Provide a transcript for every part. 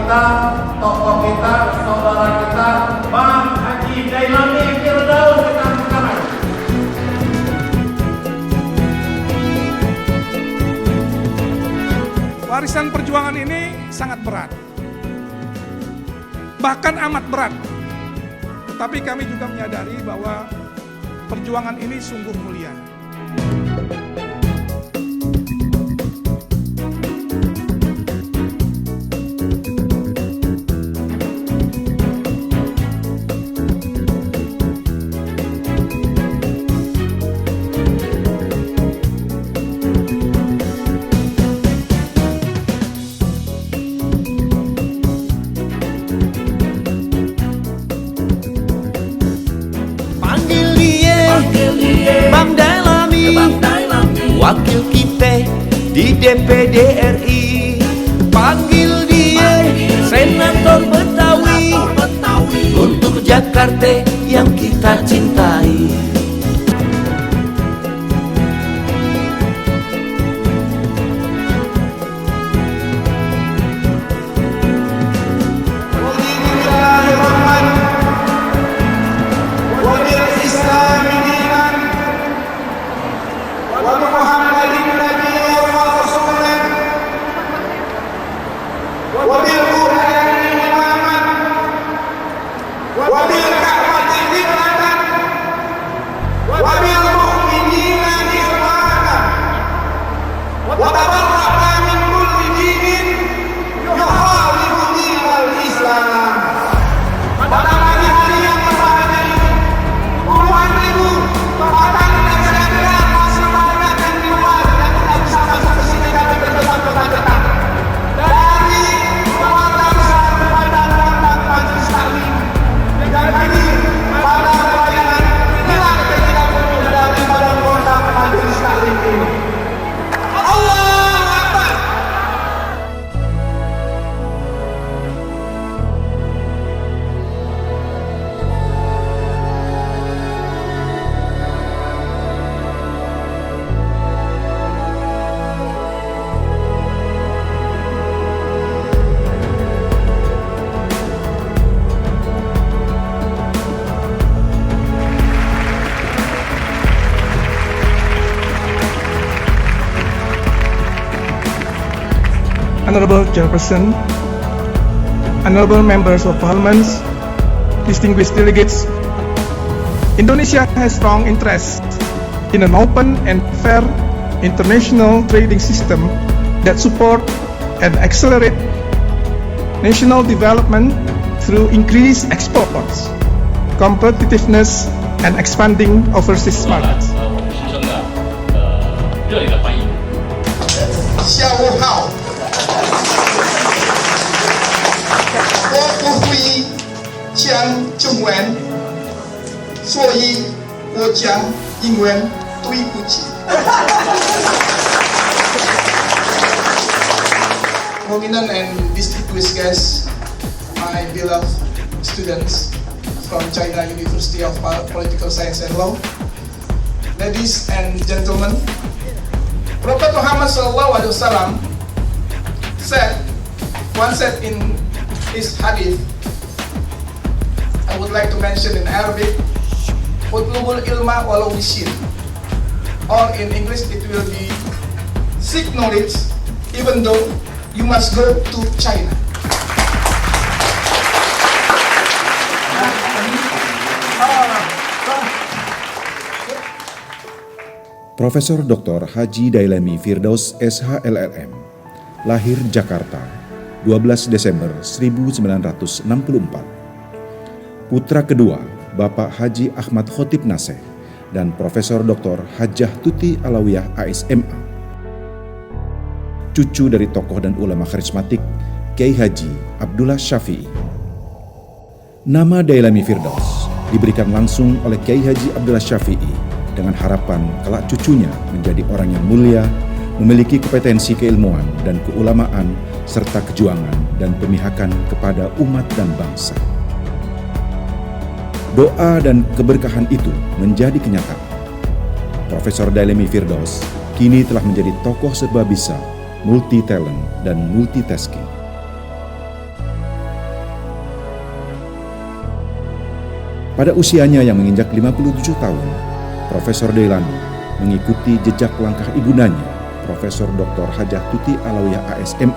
kita, tokoh kita, saudara kita, Bang Haji Dailami Firdaus sekarang. Warisan perjuangan ini sangat berat, bahkan amat berat. Tetapi kami juga menyadari bahwa perjuangan ini sungguh mulia. Bang Dailami, wakil kita di DPD RI. Panggil dia, Senator Betawi, untuk Jakarta yang kita cintai. Honorable Chairperson, Honorable Members of Parliament, distinguished delegates, Indonesia has strong interest in an open and fair international trading system that support and accelerate national development through increased exports, competitiveness, and expanding overseas markets. 下午好。我不会讲中文，所以我讲英文。对不起。Prominent and distinguished guests, my beloved students from China University of Political Science and Law, ladies and gentlemen, Prophet Muhammad SAW once said in his hadith, I would like to mention in Arabic, "Utlubul ilma walau bisin," or in English it will be, "Seek knowledge even though you must go to China." Profesor Dr. Haji Dailami Firdaus SH-LLM, lahir Jakarta, 12 Desember 1964. Putra kedua Bapak Haji Ahmad Khotib Naseh dan Profesor Dr. Hajjah Tuti Alawiyah ASMA. Cucu dari tokoh dan ulama karismatik Kiai Haji Abdullah Syafi'i. Nama Dailami Firdaus diberikan langsung oleh Kiai Haji Abdullah Syafi'i dengan harapan kelak cucunya menjadi orang yang mulia, memiliki kompetensi keilmuan dan keulamaan, serta kejuangan dan pemihakan kepada umat dan bangsa. Doa dan keberkahan itu menjadi kenyataan. Profesor Dailami Firdaus kini telah menjadi tokoh serba bisa, multi talent dan multitasking. Pada usianya yang menginjak 57 tahun, Profesor Deilami mengikuti jejak langkah ibundanya, Profesor Dr. Hajah Tuti Alawiyah ASMA,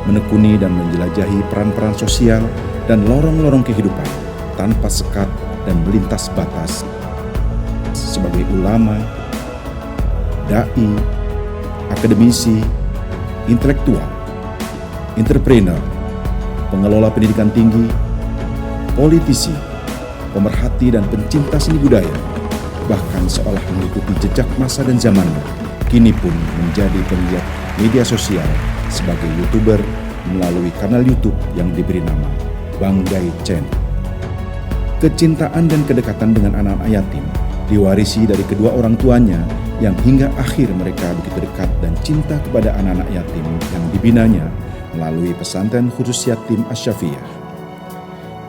menekuni dan menjelajahi peran-peran sosial dan lorong-lorong kehidupan tanpa sekat dan melintas batas. Sebagai ulama, dai, akademisi, intelektual, entrepreneur, pengelola pendidikan tinggi, politisi, pemerhati dan pencinta seni budaya, bahkan seolah mengikuti jejak masa dan zamannya, kini pun menjadi penggiat media sosial sebagai YouTuber melalui kanal YouTube yang diberi nama Bang Dai Channel. Kecintaan dan kedekatan dengan anak-anak yatim diwarisi dari kedua orang tuanya yang hingga akhir mereka begitu dekat dan cinta kepada anak-anak yatim yang dibinanya melalui pesantren khusus yatim Asy-Syafiyah.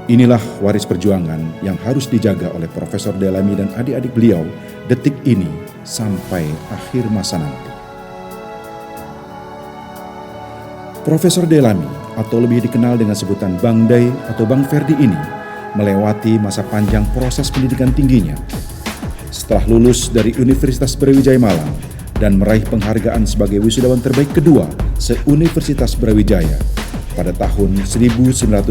Inilah waris perjuangan yang harus dijaga oleh Profesor Deilami dan adik-adik beliau detik ini sampai akhir masa nanti. Profesor Deilami atau lebih dikenal dengan sebutan Bang Dai atau Bang Ferdi ini melewati masa panjang proses pendidikan tingginya. Setelah lulus dari Universitas Brawijaya Malang dan meraih penghargaan sebagai wisudawan terbaik kedua se-Universitas Brawijaya pada tahun 1987.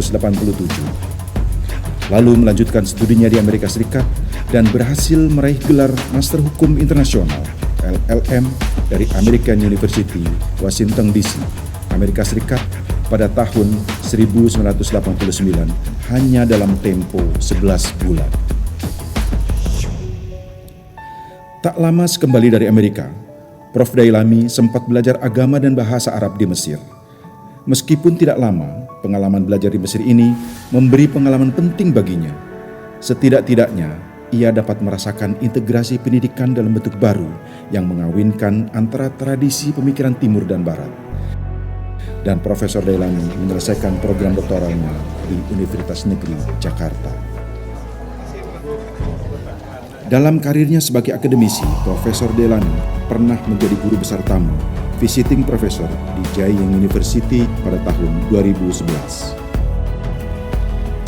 Lalu melanjutkan studinya di Amerika Serikat dan berhasil meraih gelar Master Hukum Internasional LLM dari American University, Washington DC, Amerika Serikat pada tahun 1989 hanya dalam tempo 11 bulan. Tak lama sekembali dari Amerika, Prof. Deilami sempat belajar agama dan bahasa Arab di Mesir. Meskipun tidak lama, pengalaman belajar di Mesir ini memberi pengalaman penting baginya. Setidak-tidaknya, ia dapat merasakan integrasi pendidikan dalam bentuk baru yang mengawinkan antara tradisi pemikiran Timur dan Barat. Dan Profesor Deilami menyelesaikan program doktoralnya di Universitas Negeri Jakarta. Dalam karirnya sebagai akademisi, Profesor Deilami pernah menjadi guru besar tamu, visiting professor di Jiayin University pada tahun 2011.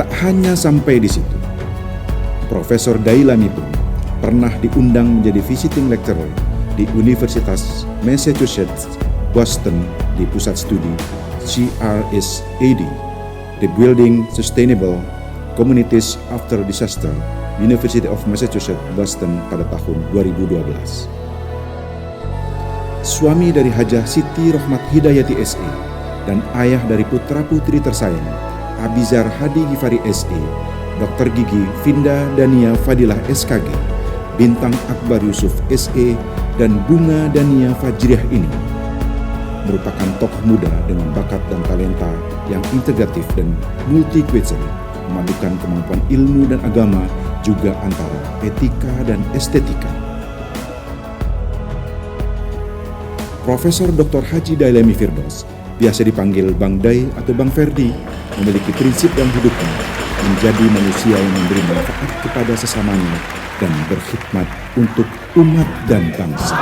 Tak hanya sampai di situ, Profesor Deilami pun pernah diundang menjadi visiting lecturer di Universitas Massachusetts, Boston di pusat studi CRSAD, Rebuilding Sustainable Communities After Disaster, University of Massachusetts, Boston pada tahun 2012. Suami dari Hajah Siti Rohmat Hidayati SE dan ayah dari putra-putri tersayang Abizar Hadi Gifari SE, Dr. Gigi Finda Dania Fadilah SKG, Bintang Akbar Yusuf SE, dan Bunga Dania Fajriah ini merupakan tokoh muda dengan bakat dan talenta yang integratif dan multi-kultural, memadukan kemampuan ilmu dan agama juga antara etika dan estetika. Profesor Dr. Haji Deilami Firdaus, biasa dipanggil Bang Dai atau Bang Ferdi, memiliki prinsip dalam hidupnya menjadi manusia yang memberi manfaat kepada sesamanya dan berkhidmat untuk umat dan bangsa.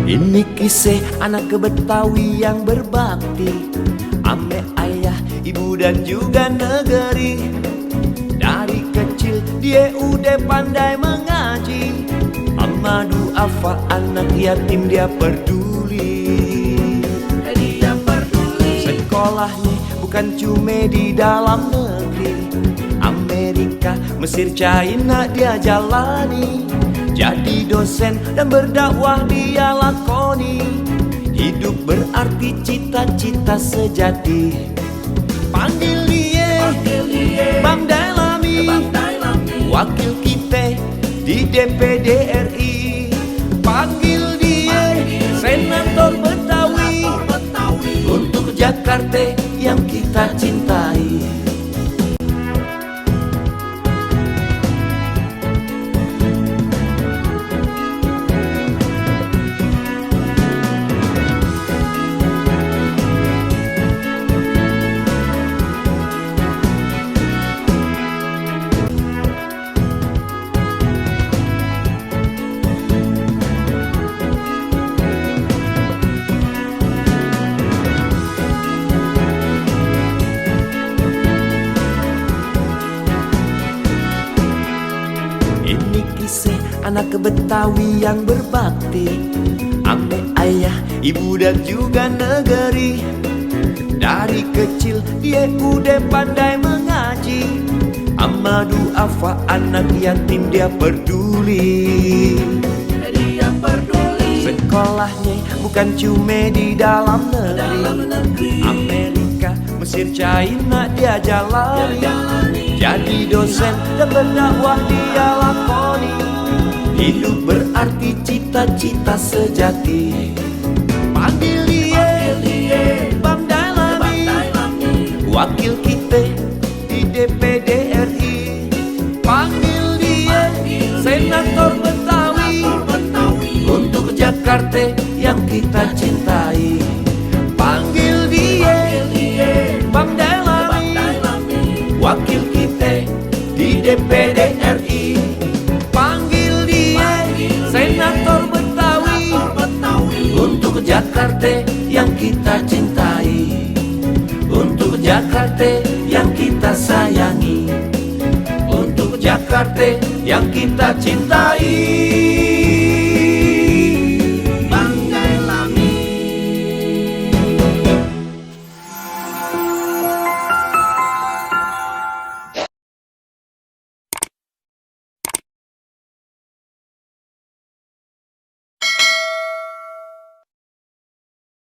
Ini kisah anak Betawi yang berbakti, ame ayah, ibu dan juga negeri. Dari kecil dia udah pandai mengaji, amma duafa anak yatim dia peduli. Sekolahnya bukan cuma di dalam negeri, Amerika, Mesir, China dia jalani. Jadi dosen dan berdakwah dia lakoni. Hidup berarti cita-cita sejati. Panggil dia Bang Deilami, wakil kita di DPD RI. Panggil dia Senator Betawi, untuk Jakarta yang kita cintai. anak Betawi yang berbakti, ame ayah, ibu dan juga negeri. Dari kecil dia udah pandai mengaji, ama duafa anak yatim dia peduli. Sekolahnya bukan cuma di dalam negeri, Amerika, Mesir, China dia jalani. Jadi dosen dan berdakwah dia lakoni. Hidup berarti cita-cita sejati. Panggil dia Bang Dailami, wakil kita di DPD RI. Panggil dia Senator Betawi, untuk Jakarta yang kita cintai. Panggil dia Bang Dailami, wakil kita di DPD RI. Panggil dia Senator Betawi, untuk Jakarta yang kita cintai. Untuk Jakarta yang kita sayangi. Untuk Jakarta yang kita cintai.